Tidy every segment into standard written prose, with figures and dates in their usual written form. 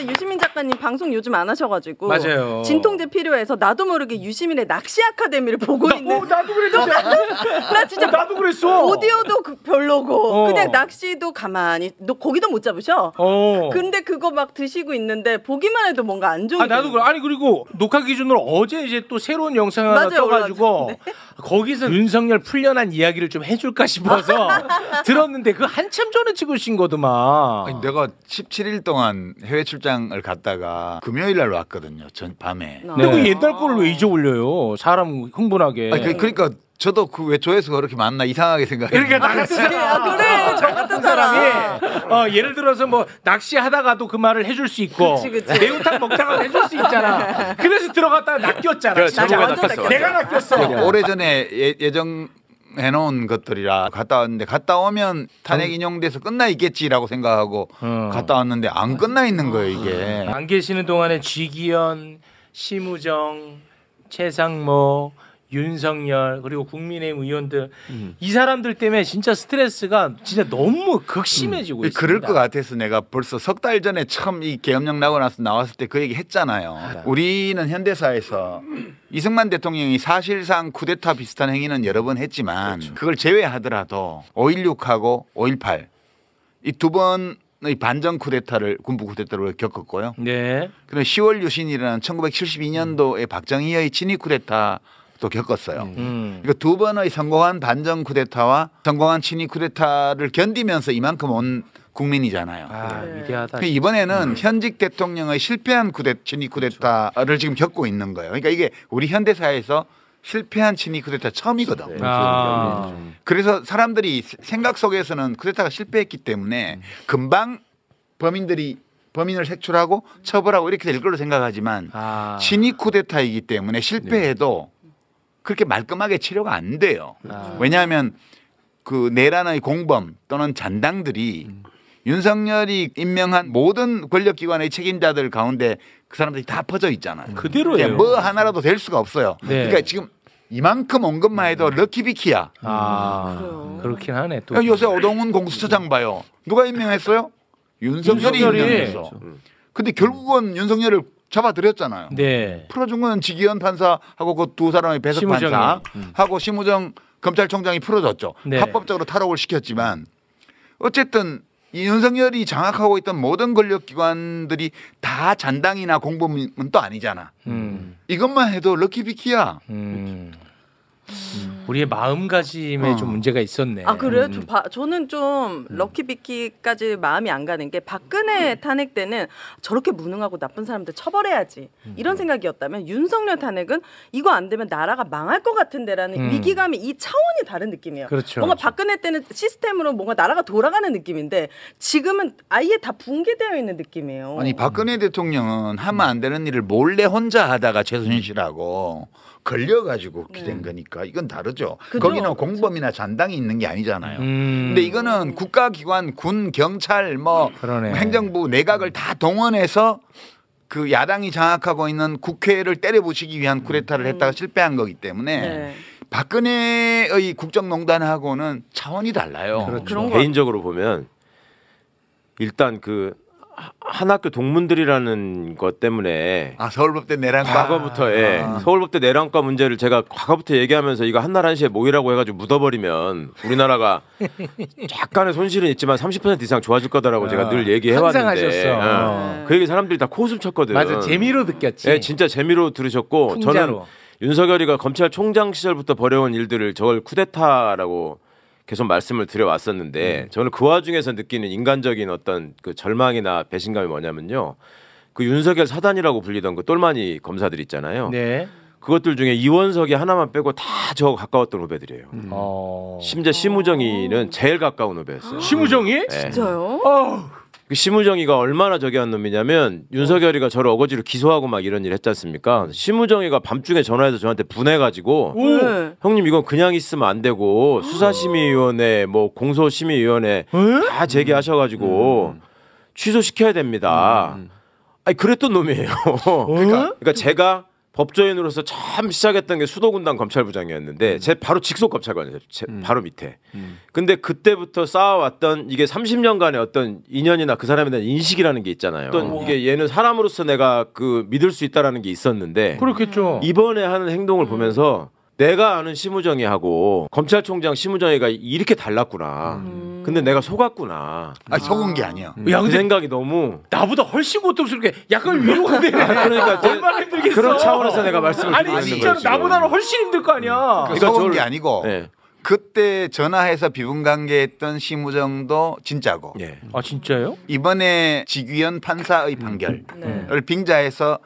유시민 작가님 방송 요즘 안 하셔가지고 맞아요. 진통제 필요해서 나도 모르게 유시민의 낚시 아카데미를 보고 있는. 나도 그랬어. 나 진짜 나도 그랬어. 오디오도 별로고 그냥 낚시도 가만히 너 고기도 못 잡으셔. 근데 그거 막 드시고 있는데 보기만 해도 뭔가 안 좋은. 나도 그래. 아니 그리고 녹화 기준으로 어제 이제 또 새로운 영상 하나 떠가지고 거기서 윤석열 풀려난 이야기를 좀 해줄까 싶어서 들었는데 그 한참 전에 찍으신 거더만. 아니, 내가 17일 동안 해외 출장을 갔다가 금요일 날 왔거든요. 전 밤에. 근데 그 옛날 거를 왜 잊어 올려요? 사람 흥분하게. 아니, 그러니까 저도 그 왜 조회수가 그렇게 많나 이상하게 생각해요. 그러니까 나 같은 사람. 그래 저 같은 사람이 예를 들어서 뭐 낚시하다가도 그 말을 해줄 수 있고 그치. 매운탕 먹다가 해줄 수 있잖아. 그래서 들어갔다가 낚였잖아. 그래, 진짜. 낚였어. 내가 낚였어. 오래전에 예정 해놓은 것들이라 갔다 왔는데 갔다 오면 탄핵 인용돼서 끝나 있겠지라고 생각하고 갔다 왔는데 안 끝나 있는 거예요 이게. 안 계시는 동안에 쥐기현, 심우정, 최상모, 윤석열 그리고 국민의힘 의원들 이 사람들 때문에 진짜 스트레스가 진짜 너무 극심해지고 있습니다. 그럴 것 같아서 내가 벌써 석 달 전에 처음 이 계엄령 나고 나서 나왔을 때 그 얘기 했잖아요. 우리는 현대사에서 이승만 대통령이 사실상 쿠데타 비슷한 행위는 여러 번 했지만 그걸 제외하더라도 5.16하고 5.18 이 두 번의 반정 쿠데타를 군부 쿠데타로 겪었고요. 네. 그리고 10월 유신이라는 1972년도의 박정희의 친위 쿠데타 또 겪었어요. 그러니까 두 번의 성공한 반정 쿠데타와 성공한 친위 쿠데타를 견디면서 이만큼 온 국민이잖아요. 위대하다. 이번에는 현직 대통령의 실패한 친위 쿠데타를 지금 겪고 있는 거예요. 그러니까 이게 우리 현대사에서 실패한 친위 쿠데타 처음이거든. 그래서 사람들이 생각 속에서는 쿠데타가 실패했기 때문에 금방 범인을 색출하고 처벌하고 이렇게 될 걸로 생각하지만 친위 쿠데타이기 때문에 실패해도 그렇게 말끔하게 치료가 안 돼요. 왜냐하면 그 내란의 공범 또는 잔당들이 윤석열이 임명한 모든 권력기관의 책임자들 가운데 그 사람들이 다 퍼져 있잖아요. 그대로예요. 뭐 하나라도 될 수가 없어요. 네. 그러니까 지금 이만큼 온 것만 해도 럭키비키야. 그렇긴 하네. 또. 요새 오동훈 공수처장 봐요. 누가 임명했어요? 윤석열이 임명했어. 근데 결국은 윤석열을 잡아들였잖아요. 네. 풀어준 건 지기현 판사하고 그 두 사람의 배석 판사하고 심우정 검찰총장이 풀어줬죠. 네. 합법적으로 탈옥을 시켰지만 어쨌든 이 윤석열이 장악하고 있던 모든 권력기관들이 다 잔당이나 공범은 또 아니잖아. 이것만 해도 럭키비키야. 우리의 마음가짐에 좀 문제가 있었네. 아 그래요? 저는 좀 럭키비키까지 마음이 안 가는 게 박근혜 탄핵 때는 저렇게 무능하고 나쁜 사람들 처벌해야지 이런 생각이었다면 윤석열 탄핵은 이거 안 되면 나라가 망할 것 같은데라는 위기감이 이 차원이 다른 느낌이에요. 그렇죠. 뭔가 박근혜 때는 시스템으로 뭔가 나라가 돌아가는 느낌인데 지금은 아예 다 붕괴되어 있는 느낌이에요. 아니 박근혜 대통령은 하면 안 되는 일을 몰래 혼자 하다가 최순실하고 걸려가지고 그렇게 된 거니까 이건 다르죠. 그죠? 거기는 공범이나 잔당이 있는 게 아니잖아요. 근데 이거는 국가기관, 군, 경찰, 그러네. 행정부, 내각을 다 동원해서 그 야당이 장악하고 있는 국회를 때려부시기 위한 쿠데타를 했다가 실패한 거기 때문에 박근혜의 국정농단하고는 차원이 달라요. 그렇죠. 개인적으로 보면 일단 그 한 학교 동문들이라는 것 때문에 서울법대 내란과 과거부터 서울법대 내란과 문제를 제가 과거부터 얘기하면서 이거 한날 한시에 모이라고 해가지고 묻어버리면 우리나라가 약간의 손실은 있지만 30% 이상 좋아질 거다라고 제가 늘 얘기해왔는데 그 얘기 사람들이 다 코웃음 쳤거든. 맞아, 재미로 느꼈지. 진짜 재미로 들으셨고 풍자로. 저는 윤석열이가 검찰총장 시절부터 벌여온 일들을 저걸 쿠데타라고 계속 말씀을 드려왔었는데 저는 그 와중에서 느끼는 인간적인 어떤 그 절망이나 배신감이 뭐냐면요. 그 윤석열 사단이라고 불리던 그 똘마니 검사들 있잖아요. 네. 그것들 중에 이원석이 하나만 빼고 다 저 가까웠던 후배들이에요. 심지어 심우정이는 제일 가까운 후배였어요. 심우정이? 진짜요? 그 심우정이가 얼마나 저기한 놈이냐면 윤석열이가 저를 어거지로 기소하고 막 이런 일 했지 않습니까? 심우정이가 밤중에 전화해서 저한테 분해가지고 형님 이건 그냥 있으면 안 되고 수사심의위원회 뭐 공소심의위원회 다 제기하셔가지고 취소시켜야 됩니다. 아니 그랬던 놈이에요. 그러니까 제가 법조인으로서 처음 시작했던 게 수도군단 검찰부장이었는데 제 바로 직속 검찰관이에요. 제 바로 밑에. 근데 그때부터 쌓아왔던 이게 30년간의 어떤 인연이나 그 사람에 대한 인식이라는 게 있잖아요. 어떤 이게 얘는 사람으로서 내가 그 믿을 수 있다라는 게 있었는데 그렇겠죠. 이번에 하는 행동을 보면서 내가 아는 심우정이하고 검찰총장 심우정이가 이렇게 달랐구나. 근데 내가 속았구나. 속은 게 아니야. 야, 그 근데 생각이 너무 나보다 훨씬 고통스럽게 약간 위로가 돼. 그러니까 얼마나 힘들겠어. 그런 차원에서 내가 말씀을 아니 드리는 진짜로 거예요, 지금. 나보다는 훨씬 힘들 거 아니야. 그러니까 속은 저를- 게 아니고 네. 그때 전화해서 비분관계했던 심우정도 진짜고 예. 아 진짜요? 이번에 지귀현 판사의 판결을 네. 빙자해서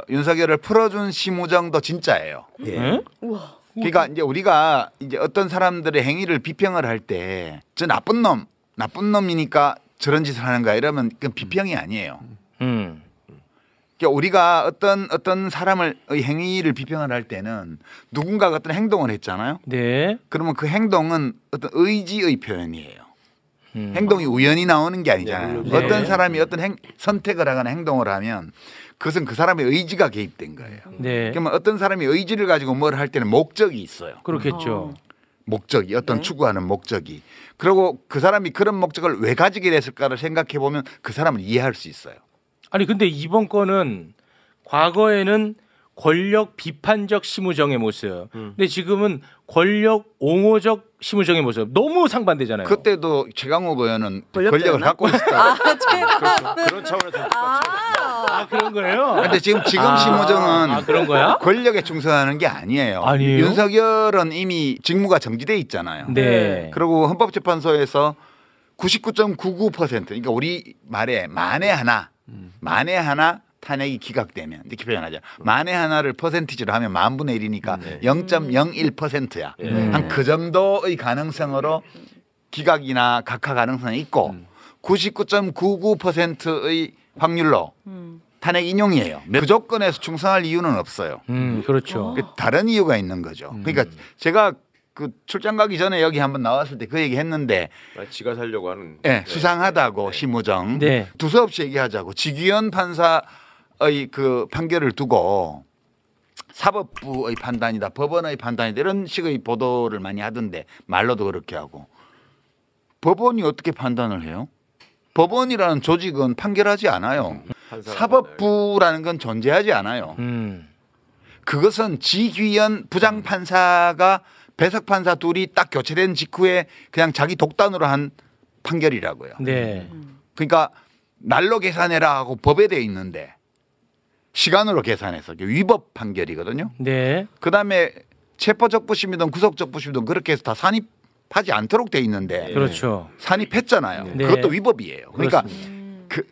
윤석열을 풀어준 심우정도 진짜예요. 예. 응? 우와. 그러니까 이제 우리가 이제 어떤 사람들의 행위를 비평을 할 때 저 나쁜 놈이니까 저런 짓을 하는 거야 이러면 그건 비평이 아니에요. 그러니까 우리가 어떤 사람의 행위를 비평을 할 때는 누군가가 어떤 행동을 했잖아요. 네. 그러면 그 행동은 어떤 의지의 표현이에요. 행동이 우연히 나오는 게 아니잖아요. 네. 어떤 사람이 어떤 선택을 하거나 행동을 하면 그것은 그 사람의 의지가 개입된 거예요. 네. 그러면 어떤 사람이 의지를 가지고 뭘 할 때는 목적이 있어요. 그렇겠죠. 목적이 어떤 네. 추구하는 목적이. 그리고 그 사람이 그런 목적을 왜 가지게 됐을까를 생각해 보면 그 사람을 이해할 수 있어요. 아니 근데 이번 건은 과거에는 권력 비판적 심우정의 모습. 근데 지금은 권력 옹호적 심우정의 모습. 너무 상반되잖아요. 그때도 최강욱 의원은 권력자였나? 권력을 갖고 있었다. 그런 차원에서 아 그런 거예요? 그런데 지금 아, 심우정은 그런 거야? 권력에 충성하는 게 아니에요. 아니에요? 윤석열은 이미 직무가 정지돼 있잖아요. 네. 그리고 헌법재판소에서 99.99% 그러니까 우리 말에 만에 하나 탄핵이 기각되면 이렇게 표현하죠. 만에 하나를 퍼센티지로 하면 10,000분의 1이니까 0.01%야. 한 그 정도의 가능성으로 기각이나 각하 가능성이 있고 99.99%의 확률로 탄핵 인용이에요. 그 조건에서 충성할 이유는 없어요. 그렇죠. 다른 이유가 있는 거죠. 그러니까 제가 그 출장 가기 전에 여기 한번 나왔을 때 그 얘기 했는데 지가 살려고 하는. 네, 수상하다고 심우정 네. 두서없이 얘기하자고 지귀현 판사의 그 판결을 두고 사법부의 판단이다 법원의 판단이다 이런 식의 보도를 많이 하던데 말로도 그렇게 하고 법원이 어떻게 판단을 해요? 법원이라는 조직은 판결하지 않아요. 사법부라는 건 존재하지 않아요. 그것은 지귀현 부장판사가 배석판사 둘이 딱 교체된 직후에 그냥 자기 독단으로 한 판결이라고요. 네. 그러니까 날로 계산해라 하고 법에 돼 있는데 시간으로 계산해서 위법 판결이거든요. 네. 그다음에 체포적부심이든 구속적부심이든 그렇게 해서 다 산입하지 않도록 돼 있는데 그렇죠. 산입했잖아요. 네. 그것도 위법이에요. 그러니까 그렇습니다.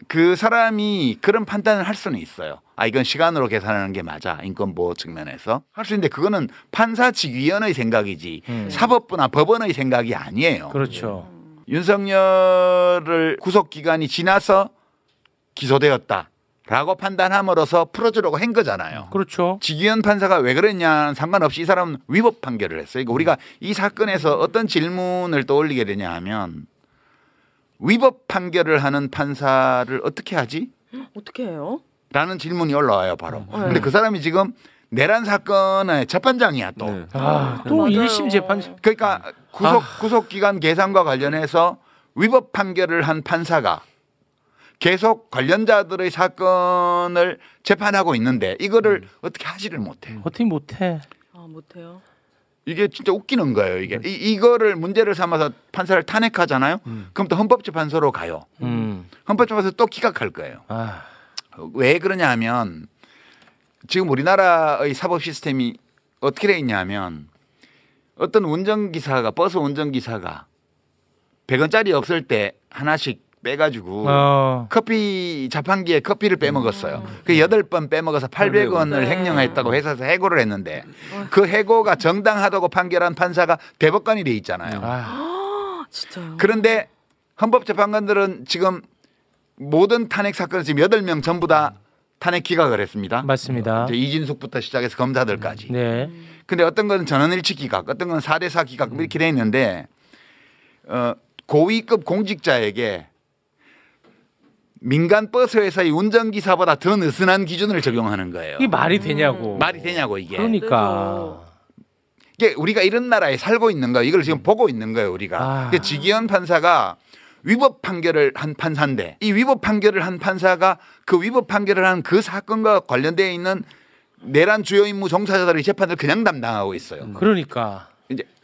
그 사람이 그런 판단을 할 수는 있어요. 아 이건 시간으로 계산하는 게 맞아. 인권보호 측면에서 할 수 있는데 그거는 판사직위원의 생각이지 사법부나 법원의 생각이 아니에요. 그렇죠. 윤석열을 구속 기간이 지나서 기소되었다라고 판단함으로써 풀어주려고 한 거잖아요. 그렇죠. 지귀현 판사가 왜 그랬냐는 상관없이 이 사람은 위법 판결을 했어요. 그러니까 우리가 이 사건에서 어떤 질문을 떠올리게 되냐 하면 위법 판결을 하는 판사를 어떻게 하지? 어떻게 해요? 라는 질문이 올라와요 바로. 근데 그 사람이 지금 내란 사건의 재판장이야 또. 또 맞아요. 1심 재판. 그러니까 구속 기간 계산과 관련해서 위법 판결을 한 판사가 계속 관련자들의 사건을 재판하고 있는데 이거를 어떻게 하지를 못해. 어떻게 못해? 아 못해요. 이게 진짜 웃기는 거예요. 이게 이거를 문제를 삼아서 판사를 탄핵하잖아요. 그럼 또 헌법재판소로 가요. 헌법재판소 또 기각할 거예요. 아. 왜 그러냐 하면 지금 우리나라의 사법 시스템이 어떻게 돼 있냐면 어떤 운전기사가 버스 운전기사가 100원짜리 없을 때 하나씩 빼가지고 커피 자판기에 커피를 빼먹었어요. 그 8번 빼먹어서 800원을 횡령했다고 회사에서 해고를 했는데 그 해고가 정당하다고 판결한 판사가 대법관이 돼 있잖아요. 진짜요? 그런데 헌법재판관들은 지금 모든 탄핵 사건에서 지금 8명 전부 다 탄핵 기각을 했습니다. 맞습니다. 이제 이진숙부터 시작해서 검사들까지. 네. 근데 어떤 건 전원일치 기각, 어떤 건 4대4 기각 이렇게 돼 있는데 고위급 공직자에게 민간 버스 회사의 운전기사보다 더 느슨한 기준을 적용하는 거예요. 이게 말이 되냐고. 말이 되냐고 이게. 그러니까. 이게 우리가 이런 나라에 살고 있는 거예요. 이걸 지금 보고 있는 거예요. 우리가. 지기현 판사가 위법 판결을 한 판사인데 이 위법 판결을 한 판사가 그 위법 판결을 한 그 사건과 관련되어 있는 내란 주요 임무 종사자들의 재판을 그냥 담당하고 있어요. 그러니까.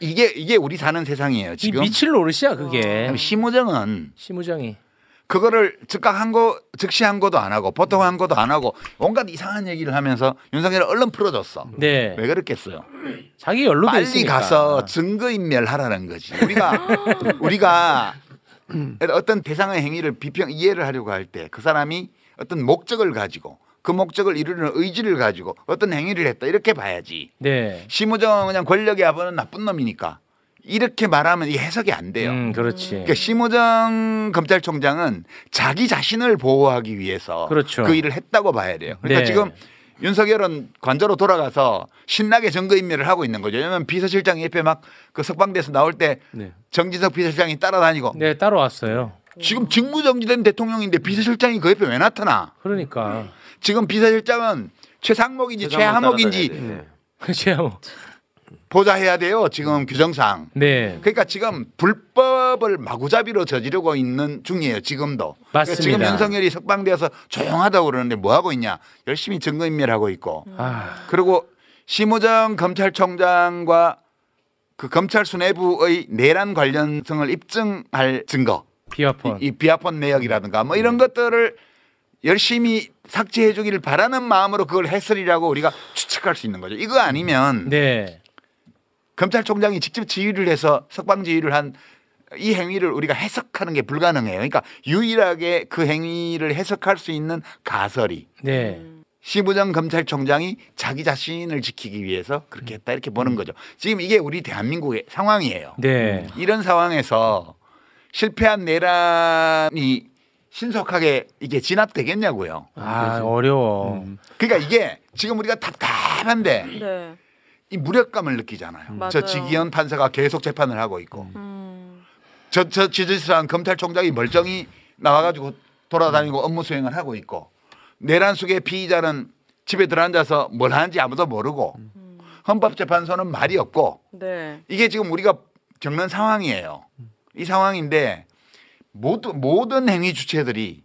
이제 이게 우리 사는 세상이에요. 지금. 이 미칠 노릇이야 그게. 심우정은 심우정이. 그거를 즉시 한 거도 안 하고 보통 한 거도 안 하고 온갖 이상한 얘기를 하면서 윤석열을 얼른 풀어줬어. 네. 왜 그랬겠어요? 자기 연루돼 빨리 있으니까. 가서 증거인멸하라는 거지. 우리가 어떤 대상의 행위를 이해를 하려고 할 때 그 사람이 어떤 목적을 가지고 그 목적을 이루는 의지를 가지고 어떤 행위를 했다 이렇게 봐야지. 네. 심우정은 그냥 권력의 아버는 나쁜 놈이니까 이렇게 말하면 이게 해석이 안 돼요. 그렇지. 그러니까 심우정 검찰총장은 자기 자신을 보호하기 위해서 그렇죠. 그 일을 했다고 봐야 돼요. 그러니까 네. 지금 윤석열은 관저로 돌아가서 신나게 증거인멸을 하고 있는 거죠. 왜냐하면 비서실장이 옆에 막 그 석방돼서 나올 때 정진석 비서실장이 따라다니고 네, 따라왔어요. 지금 직무정지된 대통령인데 비서실장이 그 옆에 왜 나타나? 그러니까. 지금 비서실장은 최상목인지 최하목인지 최하목. 보좌해야 돼요. 지금 규정상. 네. 그러니까 지금 불법을 마구잡이로 저지르고 있는 중이에요. 지금도. 맞습니다. 그러니까 지금 윤석열이 석방되어서 조용하다고 그러는데 뭐 하고 있냐. 열심히 증거인멸하고 있고. 그리고 심우정 검찰총장과 그 검찰 수뇌부의 내란 관련성을 입증할 증거. 비화폰. 이 비화폰 내역이라든가 뭐 이런 것들을 열심히 삭제해 주기를 바라는 마음으로 그걸 했으리라고 우리가 추측할 수 있는 거죠. 이거 아니면 네. 검찰총장이 직접 지휘를 해서 석방 지휘를 한 이 행위를 우리가 해석하는 게 불가능해요. 그러니까 유일하게 그 행위를 해석할 수 있는 가설이 네. 심우정 검찰총장이 자기 자신을 지키기 위해서 그렇게 했다 이렇게 보는 거죠. 지금 이게 우리 대한민국의 상황이에요. 네. 이런 상황에서 실패한 내란이 신속하게 이게 진압되겠냐고요. 어려워. 그러니까 이게 지금 우리가 답답한데 네. 이 무력감을 느끼잖아요. 맞아요. 저 지기현 판사가 계속 재판을 하고 있고 저 지지스한 검찰총장이 멀쩡히 나와가지고 돌아다니고 업무 수행을 하고 있고 내란 속의 피의자는 집에 들어앉아서 뭘 하는지 아무도 모르고 헌법재판소는 말이 없고 네. 이게 지금 우리가 겪는 상황이에요. 이 상황인데 모든 행위 주체들이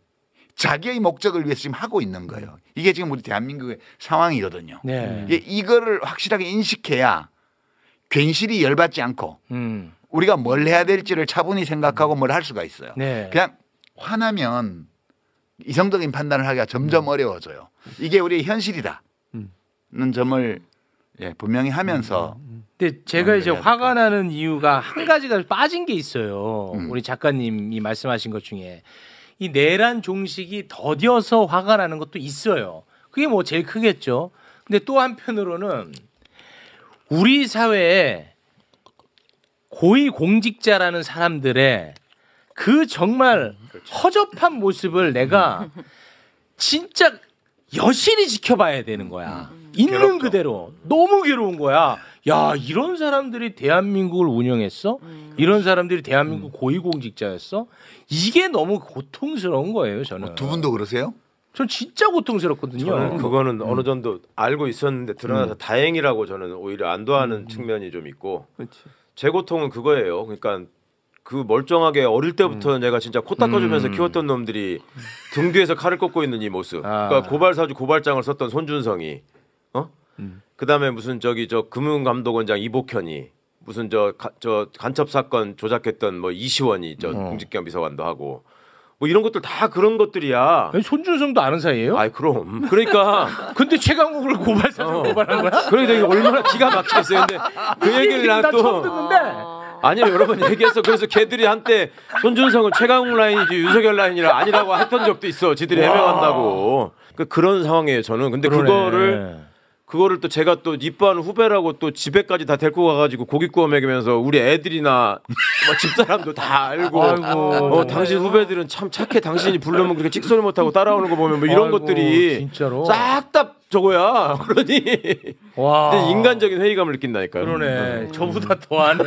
자기의 목적을 위해서 지금 하고 있는 거예요. 이게 지금 우리 대한민국의 상황이거든요. 네. 이거를 확실하게 인식해야 괜시리 열받지 않고 우리가 뭘 해야 될지를 차분히 생각하고 뭘 할 수가 있어요. 네. 그냥 화나면 이성적인 판단을 하기가 점점 어려워져요. 이게 우리의 현실이다는 점을 분명히 하면서 근데 제가 이제 화가 나는 이유가 한 가지가 빠진 게 있어요. 우리 작가님이 말씀하신 것 중에 이 내란 종식이 더뎌서 화가 나는 것도 있어요. 그게 뭐 제일 크겠죠. 근데 또 한편으로는 우리 사회에 고위 공직자라는 사람들의 그 정말 허접한 모습을 내가 진짜 여실히 지켜봐야 되는 거야. 있는 괴롭죠. 그대로. 너무 괴로운 거야. 야, 이런 사람들이 대한민국을 운영했어? 이런 사람들이 대한민국 고위공직자였어? 이게 너무 고통스러운 거예요, 저는. 두 분도 그러세요? 전 진짜 고통스럽거든요. 저는 그거는 어느 정도 알고 있었는데 드러나서 다행이라고 저는 오히려 안도하는 측면이 좀 있고 제 고통은 그거예요. 그러니까 그 멀쩡하게 어릴 때부터 내가 진짜 코 닦아주면서 키웠던 놈들이 등 뒤에서 칼을 꽂고 있는 이 모습. 그러니까 고발사주 고발장을 썼던 손준성이, 그다음에 무슨 저 금융감독원장 이복현이, 무슨 저 간첩 사건 조작했던 뭐 이시원이 공직기관 비서관도 하고. 뭐 이런 것들 다 그런 것들이야. 아니, 손준성도 아는 사이예요? 아이 그럼. 그러니까 근데 최강욱을 고발사주 고발한 거야? 그러니까 이게 얼마나 기가 막혔어요. 근데 그 얘기를 나 난 처음 또 듣는데. 아니요 여러 번 얘기했어. 그래서 걔들이 한때 손준성은 최강욱 라인이지 윤석열 라인이라 아니라고 했던 적도 있어. 지들이 해명한다고. 그런 상황이에요 저는. 근데 그거를 또 제가 또 이뻐하는 후배라고 또 집에까지 다 데리고 가가지고 고기 구워 먹이면서 우리 애들이나 뭐 집사람도 다 알고 당신 후배들은 참 착해 당신이 부르면 그렇게 찍소리 못하고 따라오는 거 보면 뭐 이런 것들이 진짜로? 싹 다 저거야. 그러니 와. 근데 인간적인 회의감을 느낀다니까요. 그러네. 저보다 더하네.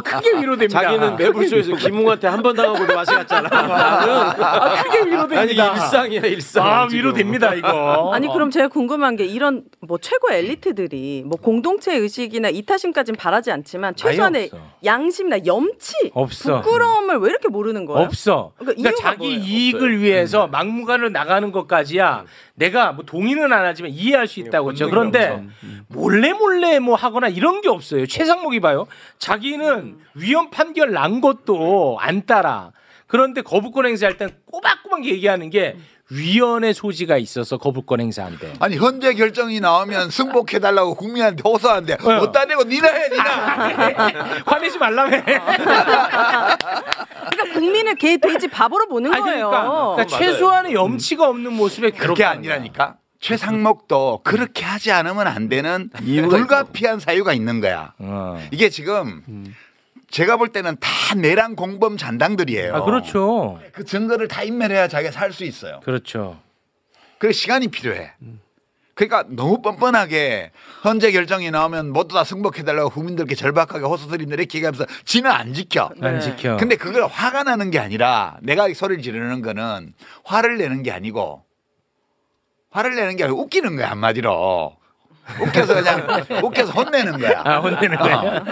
크게 위로됩니다. 자기는 매불쇼에서 김웅한테 한 번 당하고도 맛이 갔잖아. 나는 크게 위로됩니다. 아니 이게 일상이야 일상. 지금. 위로됩니다 이거. 아니 그럼 제가 궁금한 게 이런 뭐 최고 엘리트들이 뭐 공동체 의식이나 이타심까지는 바라지 않지만 최소한의 없어. 양심이나 염치, 없어. 부끄러움을 왜 이렇게 모르는 거야? 없어. 그러니까 그러니까 이유가 자기 뭐예요? 이익을 없어요. 위해서 막무가내로 나가는 것까지야 내가 뭐 동의는 안 하지만 이해할 수 있다고 죠. 그런데 몰래 뭐 하거나 이런 게 없어요. 최상목이 봐요. 자기는 위헌 판결 난 것도 안 따라. 그런데 거부권 행사할 땐 꼬박꼬박 얘기하는 게 위헌의 소지가 있어서 거부권 행사한대. 아니 현재 결정이 나오면 승복해달라고 국민한테 호소하는데 못 따내고 니나 해 니나. 화내지 말라며. 그러니까 국민을 개 돼지 바보로 보는 아니, 거예요. 그러니까 최소한의 염치가 없는 모습에 그렇게 괴롭다는 아니라니까. 최상목도 그렇게 하지 않으면 안 되는 불가피한 사유가 있는 거야. 거야. 이게 지금 제가 볼 때는 다 내란 공범 잔당들이에요. 그렇죠. 그 증거를 다 인멸해야 자기가 살 수 있어요. 그렇죠. 그래 시간이 필요해. 그러니까 너무 뻔뻔하게 현재 결정이 나오면 모두 다 승복해달라고 국민들께 절박하게 호소드립니다 이렇게 얘기하면서 지는 안 지켜. 네. 안 지켜. 근데 그걸 화가 나는 게 아니라 내가 소리를 지르는 거는 화를 내는 게 아니고 웃기는 거야 한마디로. 웃겨서 그냥 웃겨서 혼내는 거야. 혼내는 거야.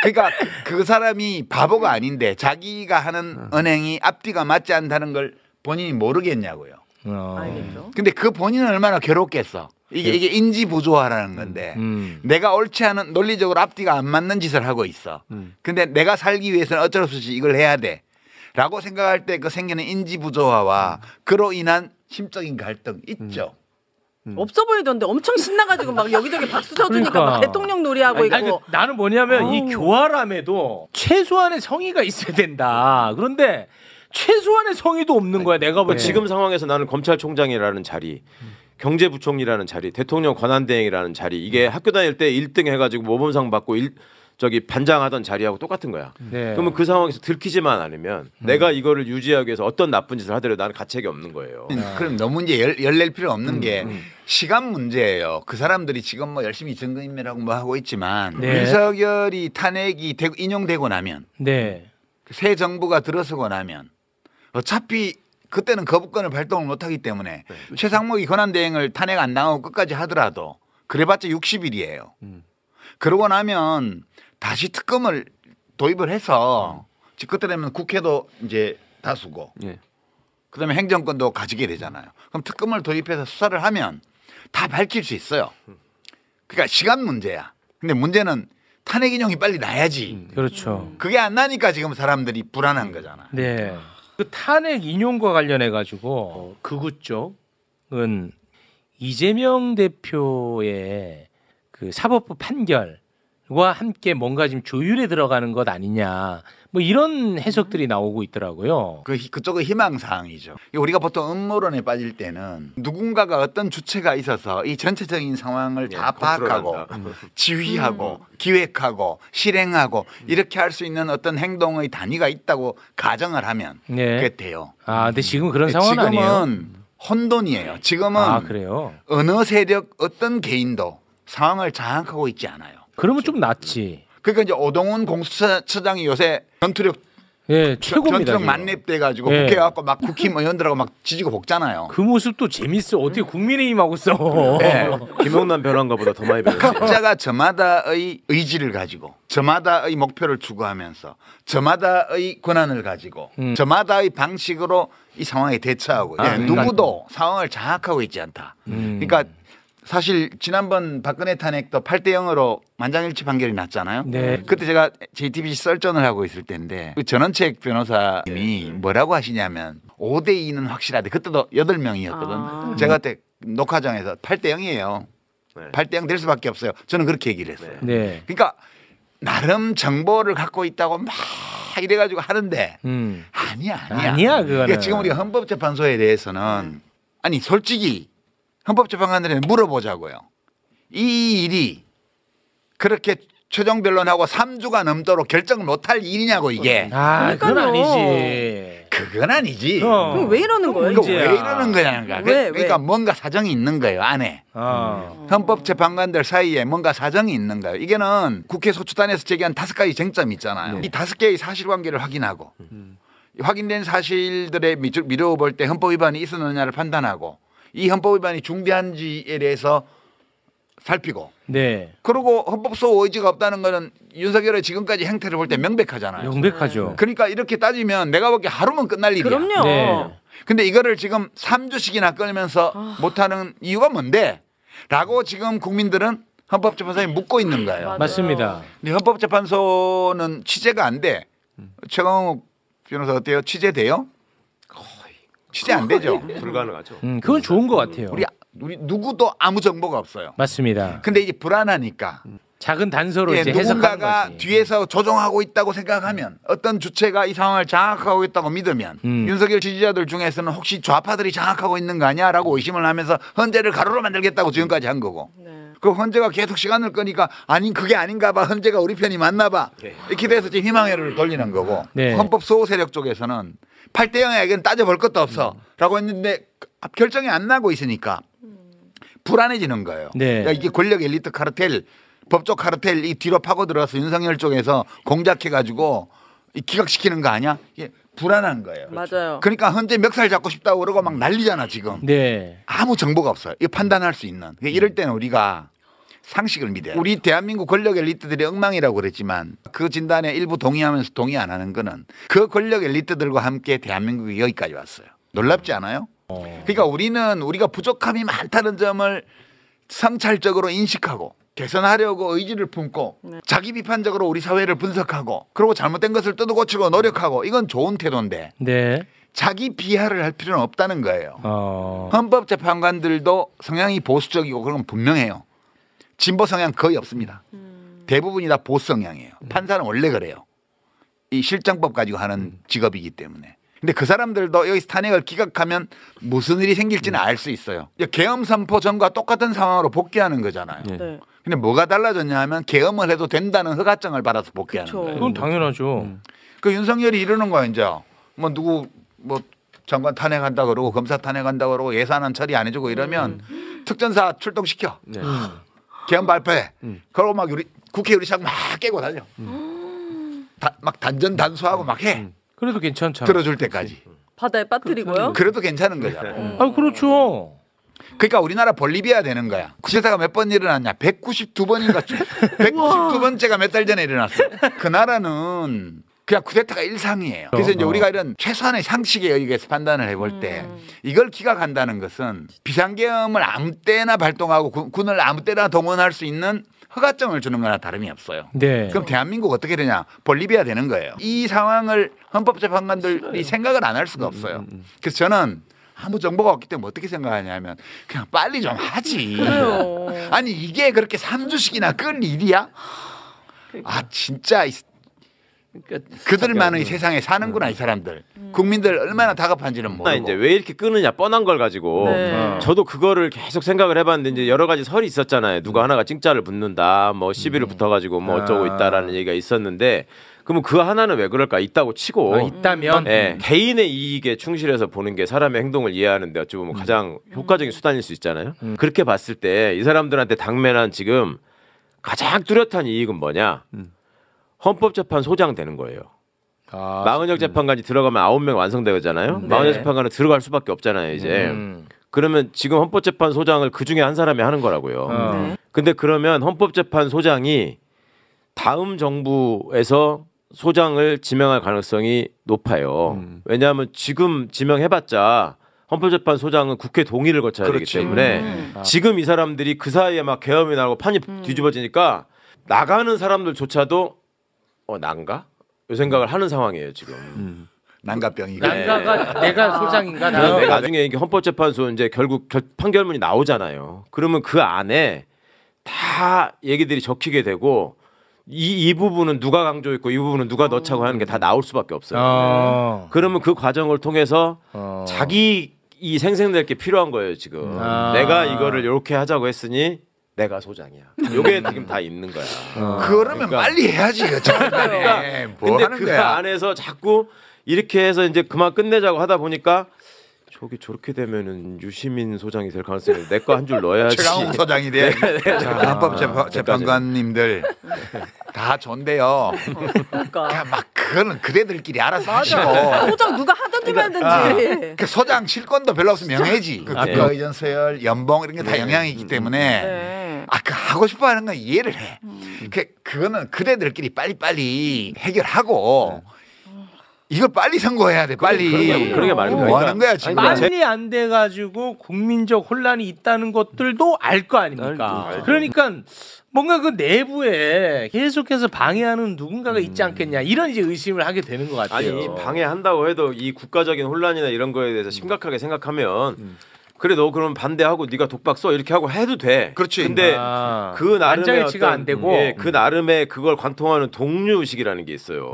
그러니까 그 사람이 바보가 아닌데 자기가 하는 언행이 앞뒤가 맞지 않다는 걸 본인이 모르겠냐고요. 알겠죠. 근데 그 본인은 얼마나 괴롭겠어. 이게 인지 부조화라는 건데 내가 옳지 않은 논리적으로 앞뒤가 안 맞는 짓을 하고 있어. 근데 내가 살기 위해서는 어쩔 수 없이 이걸 해야 돼. 라고 생각할 때 그 생기는 인지 부조화와 그로 인한 심적인 갈등 있죠. 없어 보이던데 엄청 신나가지고 막 여기저기 박수 쳐주니까 그러니까. 막 대통령 놀이하고 아니, 있고. 나는 뭐냐면 이 교활함에도 최소한의 성의가 있어야 된다. 그런데 최소한의 성의도 없는 거야. 내가 보기엔. 지금 상황에서 나는 검찰총장이라는 자리, 경제부총리라는 자리, 대통령 권한대행이라는 자리 이게 학교 다닐 때 1등 해가지고 모범상 받고 반장하던 자리하고 똑같은 거야. 네. 그러면 그 상황에서 들키지만 않으면 내가 이거를 유지하기 위해서 어떤 나쁜 짓을 하더라도 나는 가책이 없는 거예요. 그럼 너무 이제 열낼 필요 없는 게 시간 문제예요. 그 사람들이 지금 뭐 열심히 증거인멸하고 뭐 하고 있지만 네. 윤석열이 탄핵이 인용되고 나면 네. 새 정부가 들어서고 나면 어차피 그때는 거부권을 발동을 못하기 때문에 최상목이 권한대행을 탄핵 안 당하고 끝까지 하더라도 그래봤자 60일이에요. 그러고 나면 다시 특검을 도입을 해서 그때라면 국회도 이제 다수고 그다음에 행정권도 가지게 되잖아요. 그럼 특검을 도입해서 수사를 하면 다 밝힐 수 있어요. 그러니까 시간 문제야. 근데 문제는 탄핵 인용이 빨리 나야지. 그렇죠. 그게 안 나니까 지금 사람들이 불안한 거잖아. 네. 그 탄핵 인용과 관련해 가지고 극우 쪽은 이재명 대표의 그 사법부 판결과 함께 뭔가 지금 조율에 들어가는 것 아니냐 뭐 이런 해석들이 나오고 있더라고요. 그쪽은 희망사항이죠. 우리가 보통 음모론에 빠질 때는 누군가가 어떤 주체가 있어서 이 전체적인 상황을 다 파악하고 지휘하고 기획하고 실행하고 이렇게 할 수 있는 어떤 행동의 단위가 있다고 가정을 하면 네. 그게 돼요. 아, 근데 지금 그런 상황은 아니에요. 지금은 혼돈이에요. 지금은 그래요. 어느 세력 어떤 개인도 상황을 장악하고 있지 않아요. 그러면 좀 낫지. 그러니까 이제 오동훈 공수처장이 요새 전투력 예, 최고입니다. 전투력 지금. 만렙돼가지고 예. 국회 가고 막 국힘의원들하고 막 지지고 볶잖아요. 그 모습도 재밌어. 어떻게 국민의힘하고 써? 네. 김용남 변호인가 보다 더 많이 배웠지. 각자가 저마다의 의지를 가지고 저마다의 목표를 추구하면서 저마다의 권한을 가지고 저마다의 방식으로 이 상황에 대처하고 누구도 상황을 장악하고 있지 않다. 그러니까 사실 지난번 박근혜 탄핵도 8대 0으로 만장일치 판결이 났잖아요. 네. 그때 제가 JTBC 썰전을 하고 있을 때인데 그 전원책 변호사님이 뭐라고 하시냐면 5대 2는 확실하대. 그때도 8명이었거든. 제가 그때 녹화장에서 8대 0이에요. 네. 8대 0 될 수밖에 없어요. 저는 그렇게 얘기를 했어요. 네. 그러니까 나름 정보를 갖고 있다고 막 이래가지고 하는데 아니야. 아니야, 그거는. 그러니까 지금 우리가 헌법재판소에 대해서는 아니 솔직히 헌법재판관들에게 물어보자고요. 이 일이 그렇게 최종 변론하고 3주가 넘도록 결정을 못할 일이냐고 이게. 아, 그건 그러니까요. 아니지. 그건 아니지. 그럼 왜 이러는 거예요? 그러니까 문제야. 왜 이러는 거냐니까. 왜? 그러니까 뭔가 사정이 있는 거예요 안에. 헌법재판관들 사이에 뭔가 사정이 있는 거예요. 이게는 국회 소추단에서 제기한 5가지 쟁점이 있잖아요. 이 5개의 사실관계를 확인하고 확인된 사실들에 미루어 볼 때 헌법 위반이 있었느냐를 판단하고 이 헌법 위반이 중대한지에 대해서 살피고 네. 그리고 헌법소 의지가 없다는 거는 윤석열의 지금까지 행태를 볼 때 명백하잖아요. 명백하죠. 그러니까 이렇게 따지면 내가 보기에 하루면 끝날 일이야. 그럼요. 네. 근데 이거를 지금 3주씩이나 끌면서 못하는 이유가 뭔데? 라고 지금 국민들은 헌법재판소에 묻고 있는 거예요. 맞아요. 맞습니다. 근데 헌법재판소는 취재가 안 돼. 최강욱 변호사 어때요? 취재돼요? 취재 안 되죠. 불가능하죠. 그건 좋은 것 같아요. 우리 누구도 아무 정보가 없어요. 맞습니다. 근데 이제 불안하니까 작은 단서로 예, 이제 해석하는 누군가가 거지. 뒤에서 조종하고 있다고 생각하면 어떤 주체가 이 상황을 장악하고 있다고 믿으면 윤석열 지지자들 중에서는 혹시 좌파들이 장악하고 있는 거 아니야라고 의심을 하면서 헌재를 가로로 만들겠다고 지금까지 한 거고 네. 그 헌재가 계속 시간을 끄니까 아니 그게 아닌가 봐 헌재가 우리 편이 맞나 봐 이렇게 돼서 지금 희망회를 돌리는 거고 네. 헌법 소호 세력 쪽에서는 8대 0에 이건 따져볼 것도 없어 라고 했는데 결정이 안 나고 있으니까 불안해지는 거예요. 네. 그러니까 이게 권력 엘리트 카르텔 법조 카르텔 이 뒤로 파고 들어서 윤석열 쪽에서 공작해가지고 기각시키는 거 아니야? 이게 불안한 거예요. 맞아요. 그러니까 현재 멱살 잡고 싶다고 그러고 막 난리잖아 지금. 네. 아무 정보가 없어요. 이거 판단할 수 있는. 그러니까 이럴 때는 우리가 상식을 믿어요. 우리 대한민국 권력 엘리트들이 엉망이라고 그랬지만 그 진단에 일부 동의하면서 동의 안 하는 거는 그 권력 엘리트들과 함께 대한민국이 여기까지 왔어요. 놀랍지 않아요? 그러니까 우리는 우리가 부족함이 많다는 점을 성찰적으로 인식하고 개선하려고 의지를 품고 자기 비판적으로 우리 사회를 분석하고 그리고 잘못된 것을 뜯어고치고 노력하고 이건 좋은 태도인데 네. 자기 비하를 할 필요는 없다는 거예요. 어. 헌법재판관들도 성향이 보수적이고 그런 건 분명해요. 진보 성향 거의 없습니다. 대부분이 다 보수 성향이에요. 판사는 원래 그래요. 이 실정법 가지고 하는 직업이기 때문에. 근데 그 사람들도 여기서 탄핵을 기각하면 무슨 일이 생길지는 알 수 있어요. 계엄 선포 전과 똑같은 상황으로 복귀하는 거잖아요. 네. 근데 뭐가 달라졌냐 하면 계엄을 해도 된다는 허가증을 받아서 복귀하는 그쵸. 거예요. 그건 당연하죠. 그 윤석열이 이러는 거야 이제. 뭐 누구 뭐 장관 탄핵한다 그러고 검사 탄핵한다 그러고 예산안 처리 안 해주고 이러면 특전사 출동시켜. 네. 계엄 발표해. 그러고 막 우리 국회 유리창 막 깨고 다녀. 막 단전 단수하고 막 해. 그래도 괜찮잖아. 들어줄 때까지. 바다에 빠뜨리고요. 그래도 괜찮은 거잖아. 아, 그렇죠. 그러니까 우리나라 볼리비아 되는 거야. 쿠데타가 몇 번 일어났냐? 192번인가 192번째가 몇 달 전에 일어났어. 그 나라는 그냥 쿠데타가 일상이에요. 그래서 이제 우리가 이런 최소한의 상식에 의해서 판단을 해볼 때 이걸 기각한다는 것은 비상계엄을 아무 때나 발동하고 군을 아무 때나 동원할 수 있는 허가증을 주는 거나 다름이 없어요. 네. 그럼 대한민국 어떻게 되냐? 볼리비아 되는 거예요. 이 상황을 헌법재판관들이 생각을 안 할 수가 없어요. 그래서 저는 아무 정보가 없기 때문에 어떻게 생각하냐면 그냥 빨리 좀 하지. 그래요. 아니 이게 그렇게 3주씩이나 끌 일이야? 아 진짜 그들만의 세상에 사는구나 이 사람들. 국민들 얼마나 다급한지는 나 모르고. 이제 왜 이렇게 끊느냐 뻔한 걸 가지고 네. 저도 그거를 계속 생각을 해봤는데 이제 여러 가지 설이 있었잖아요. 누가 하나가 찡짜를 붙는다, 뭐 시비를 붙어가지고 뭐 어쩌고 있다라는 얘기가 있었는데 그러면 그 하나는 왜 그럴까? 있다고 치고 있다면 예, 개인의 이익에 충실해서 보는 게 사람의 행동을 이해하는데 어찌 보면 가장 효과적인 수단일 수 있잖아요. 그렇게 봤을 때 이 사람들한테 당면한 지금 가장 뚜렷한 이익은 뭐냐? 헌법재판소장 되는 거예요. 망은혁 재판관이 들어가면 9명 완성되잖아요. 네. 망은혁 재판관은 들어갈 수밖에 없잖아요. 이제 그러면 지금 헌법재판소장을 그 중에 한 사람이 하는 거라고요. 네. 근데 그러면 헌법재판소장이 다음 정부에서 소장을 지명할 가능성이 높아요. 왜냐하면 지금 지명해봤자 헌법재판소장은 국회 동의를 거쳐야 되기 때문에 지금 이 사람들이 그 사이에 막 계엄이 나고 판이 뒤집어지니까 나가는 사람들조차도 난가? 이 생각을 하는 상황이에요 지금. 난가병이. 난가가 내가 소장인가? 그런데 나중에 이게 헌법재판소 이제 결국 판결문이 나오잖아요. 그러면 그 안에 다 얘기들이 적히게 되고 이 부분은 누가 강조했고 이 부분은 누가 넣자고 하는 게 다 나올 수밖에 없어요. 그러면 그 과정을 통해서 자기 이 생생낼 게 필요한 거예요 지금. 내가 이거를 이렇게 하자고 했으니 내가 소장이야. 요게 지금 다 있는 거야. 그러면 빨리 해야지. 그러니까 뭐 근데 하는 그 거야? 안에서 자꾸 이렇게 해서 이제 그만 끝내자고 하다 보니까 저기 저렇게 되면은 유시민 소장이 될 가능성이 내 거 한 줄 넣어야지. 최강욱 소장이 돼. 자, 헌법재판관님들 다 좋은데요. 그러니까. 막 그거는 그대들끼리 알아서 하시고. 소장 누가 하든지 말든지. 그 소장 실권도 별로 없으면 명예지. 그 국가의전 서열, 연봉 이런 게 다 영향이 있기 때문에 네. 그 하고 싶어 하는 건 이해를 해. 그거는 그대들끼리 빨리빨리 해결하고 이걸 빨리 선고해야 돼. 빨리. 그런 게 말입니다. 뭐 하는 거야 지금. 빨리 안 돼가지고 국민적 혼란이 있다는 것들도 알 거 아닙니까? 그러니까 뭔가 그 내부에 계속해서 방해하는 누군가가 있지 않겠냐 이런 이제 의심을 하게 되는 것 같아요. 아니 방해한다고 해도 이 국가적인 혼란이나 이런 거에 대해서 심각하게 생각하면 그래 너 그럼 반대하고 네가 독박 써 이렇게 하고 해도 돼. 그렇지. 근데 그 나름의 안장일치가 안 되고 그 나름의 그걸 관통하는 동료의식이라는 게 있어요.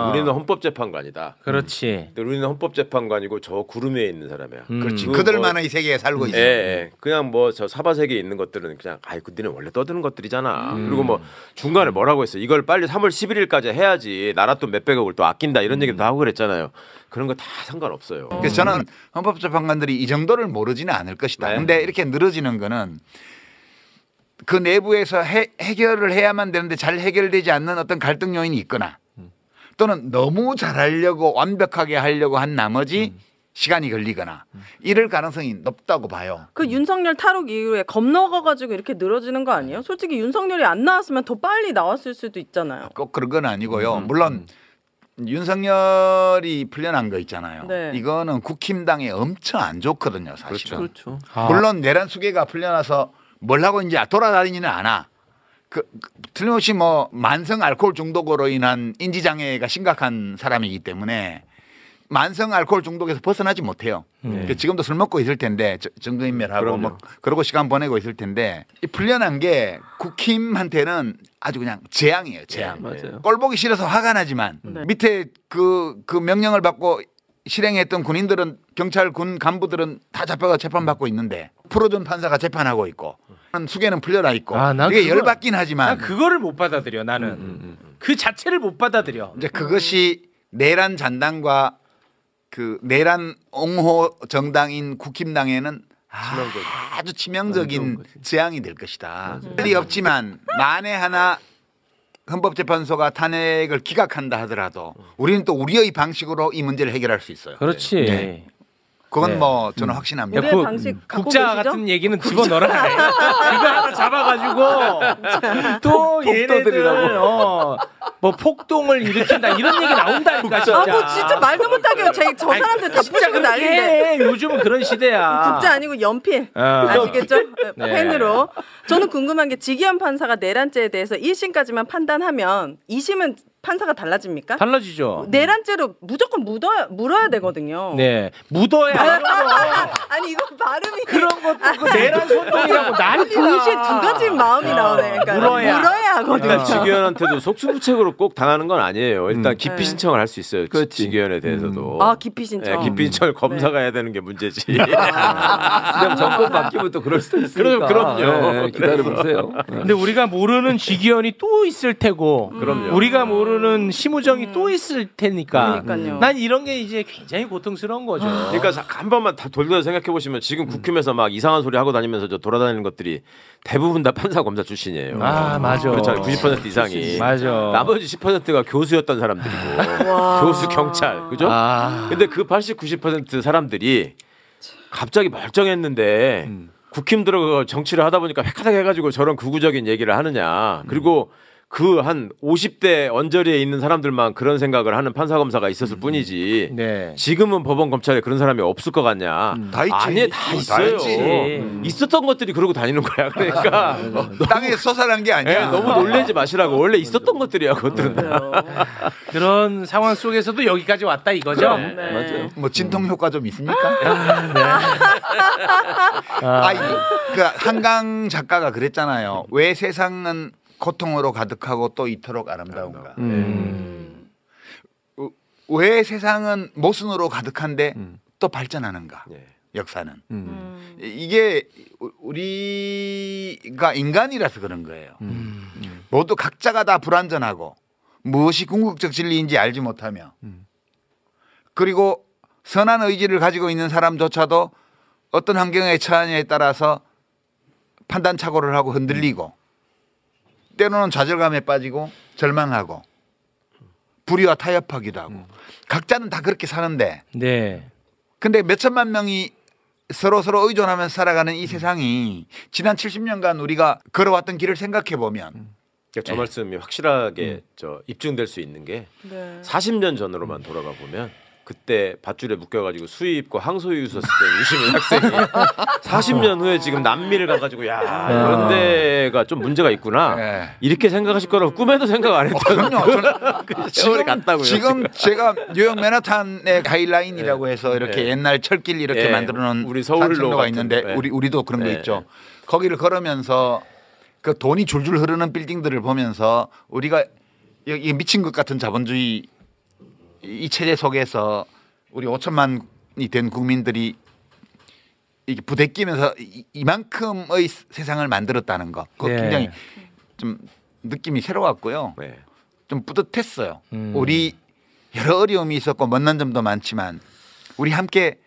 우리는 헌법재판관이다. 그렇지. 근데 우리는 헌법재판관이고 저 구름 위에 있는 사람이야. 그렇지. 그 그들만의 세계에 살고 있어. 예. 그냥 뭐 저 사바 세계에 있는 것들은 그냥 그 니는 원래 떠드는 것들이잖아. 그리고 뭐 중간에 뭐라고 했어. 이걸 빨리 3월 11일까지 해야지 나라 돈 몇백억을 또 아낀다 이런 얘기도 하고 그랬잖아요. 그런 거 다 상관없어요. 그래서 저는 헌법재판관들이 이 정도를 모르지는 않을 것이다. 네. 근데 이렇게 늘어지는 거는 그 내부에서 해결을 해야만 되는데 잘 해결되지 않는 어떤 갈등 요인이 있거나 또는 너무 잘하려고 완벽하게 하려고 한 나머지 시간이 걸리거나 이럴 가능성이 높다고 봐요. 그 윤석열 탈옥 이후에 겁먹어가지고 이렇게 늘어지는 거 아니에요? 솔직히 윤석열이 안 나왔으면 더 빨리 나왔을 수도 있잖아요. 꼭 그런 건 아니고요. 물론 윤석열이 풀려난 거 있잖아요. 네. 이거는 국힘당에 엄청 안 좋거든요, 사실은. 그렇죠. 물론 내란 수계가 풀려나서 뭘 하고 이제 돌아다니지는 않아. 틀림없이 뭐 만성 알코올 중독으로 인한 인지 장애가 심각한 사람이기 때문에 만성 알코올 중독에서 벗어나지 못해요. 지금도 술 먹고 있을 텐데 정거인멸하고 뭐 그러고 시간 보내고 있을 텐데 이 풀려난 게 국힘한테는 아주 그냥 재앙이에요. 재앙. 맞아요. 꼴 보기 싫어서 화가 나지만 밑에 그 명령을 받고 실행했던 군인들은 경찰 군 간부들은 다 잡혀가 재판받고 있는데 풀어준 판사가 재판하고 있고 수계는 풀려나 있고 이게 열받긴 하지만 난 그거를 못 받아들여. 나는 그 자체를 못 받아들여. 이제 그것이 내란 잔당과 그 내란 옹호 정당인 국힘당에는 아주 치명적인 재앙이 될 것이다. 빨리 없지만 만에 하나 헌법재판소가 탄핵을 기각한다 하더라도 우리는 또 우리의 방식으로 이 문제를 해결할 수 있어요. 그렇지. 네. 그건 네. 뭐 저는 확신합니다. 우리의 방식 갖고 국자 계시죠? 같은 얘기는 집어넣어라. 이거 하나 잡아가지고 또 얘네들 뭐 폭동을 일으킨다 이런 얘기 나온다니까 진짜. 뭐 진짜 말도 못하게 저 사람들 다 진짜 부시고 그렇게 난리인데. 해. 요즘은 그런 시대야. 국자 아니고 연필 아시겠죠? 네. 펜으로. 저는 궁금한 게 지기현 판사가 내란죄에 대해서 1심까지만 판단하면 2심은 판사가 달라집니까? 달라지죠. 내란죄로 무조건 물어야 되거든요. 네, 묻어야. 아니 이거 발음이 그런 것도 그 내란 소동이라고 난리나. 동시에 두 가지 마음이 나오네. 그러니까 물어야. 하거든요. 일단 지기현한테도 속수무책으로 꼭 당하는 건 아니에요. 일단 기피 네. 신청을 할 수 있어요. 지기현에 대해서도. 아 기피 신청. 네, 기피 신청을 검사가 해야 되는 게 문제지. 그냥 정권 바뀌면 또 그럴 수도 있으니까. 그럼요. 네, 기다려보세요. 근데 우리가 모르는 지기현이 또 있을 테고, 그럼요. 우리가 모르는 심우정이 또 있을 테니까. 그러니까요. 난 이런 게 이제 굉장히 고통스러운 거죠. 그러니까 한 번만 다 돌려서 생각해 보시면 지금 국힘에서 막 이상한 소리 하고 다니면서 저 돌아다니는 것들이 대부분 다 판사 검사 출신이에요. 아, 맞아. 그렇잖아요. 90% 이상이. 맞아. 나머지 10%가 교수였던 사람들이고, 교수 경찰, 그죠? 근데 그 80, 90% 사람들이 갑자기 멀쩡했는데 국힘 들어가 정치를 하다 보니까 획하닥 해가지고 저런 극우적인 얘기를 하느냐. 그리고 그 한 50대 언저리에 있는 사람들만 그런 생각을 하는 판사 검사가 있었을 뿐이지. 네. 지금은 법원 검찰에 그런 사람이 없을 것 같냐? 다 있지. 아니 다 있어요. 있지. 있었던 것들이 그러고 다니는 거야. 그러니까 땅에 솟아난 게 예, 아니야. 너무 놀라지 마시라고. 원래 있었던 것들이야. 그것들은. 그런 상황 속에서도 여기까지 왔다 이거죠. 네. 맞아요. 뭐 진통 효과 좀 있습니까? 그 한강 작가가 그랬잖아요. 왜 세상은 고통으로 가득하고 또 이토록 아름다운가? 왜 세상은 모순으로 가득한데 또 발전하는가? 예. 역사는 이게 우리가 인간이라서 그런 거예요. 모두 각자가 다 불완전하고 무엇이 궁극적 진리인지 알지 못하며 그리고 선한 의지를 가지고 있는 사람조차도 어떤 환경에 처하냐에 따라서 판단착오를 하고 흔들리고 때로는 좌절감에 빠지고 절망하고 불의와 타협하기도 하고 각자는 다 그렇게 사는데 네. 근데 몇천만 명이 서로 의존하면서 살아가는 이 세상이 지난 70년간 우리가 걸어왔던 길을 생각해 보면 저 말씀이 확실하게 저 입증될 수 있는 게 네. 40년 전으로만 돌아가 보면 그때 밧줄에 묶여가지고 수입과 항소유 썼을 때 유시민 학생이 40년 후에 지금 남미를 가가지고 야 이런 데가 좀 문제가 있구나 네. 이렇게 생각하실 거라고 꿈에도 생각 안 했던 그럼요. 저는 세월이 갔다고요. 지금 제가 뉴욕 맨하탄의 하이라인이라고 해서 이렇게 네. 옛날 철길 이렇게 네. 만들어놓은 우리 서울로 산책로가 같은, 있는데 네. 우리도 그런 거 네. 있죠. 거기를 걸으면서 그 돈이 줄줄 흐르는 빌딩들을 보면서 우리가 이 미친 것 같은 자본주의 이 체제 속에서 우리 5천만이 된 국민들이 이게 부대끼면서 이만큼의 세상을 만들었다는 거, 그거 네. 굉장히 좀 느낌이 새로웠고요. 네. 좀 뿌듯했어요. 우리 여러 어려움이 있었고 못난 점도 많지만 우리 함께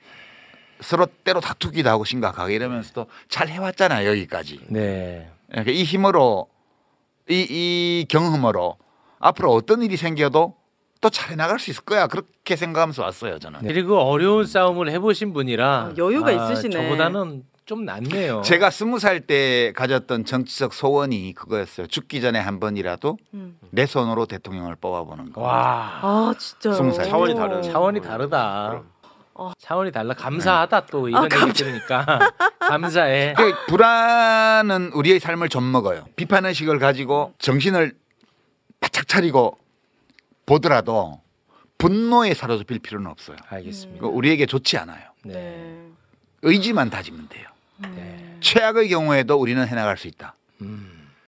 서로 때로 다투기도 하고 심각하게 이러면서도 잘 해왔잖아요 여기까지. 네. 그러니까 이 힘으로 이 경험으로 앞으로 어떤 일이 생겨도 또 잘해 나갈 수 있을 거야 그렇게 생각하면서 왔어요 저는. 그리고 어려운 싸움을 해보신 분이라 여유가 있으시네. 저보다는 좀 낫네요. 제가 20살 때 가졌던 정치적 소원이 그거였어요. 죽기 전에 한 번이라도 내 손으로 대통령을 뽑아보는 거. 와 아 진짜 20살. 차원이 다른 차원이 다르다. 차원이 달라. 감사하다 또 이런 얘기 들으니까 감사해. 그 불안은 우리의 삶을 좀 먹어요. 비판 의식을 가지고 정신을 바짝 차리고 보더라도 분노에 사로잡힐 필요는 없어요. 알겠습니다. 그거 우리에게 좋지 않아요. 네. 의지만 다지면 돼요. 네. 최악의 경우에도 우리는 해나갈 수 있다.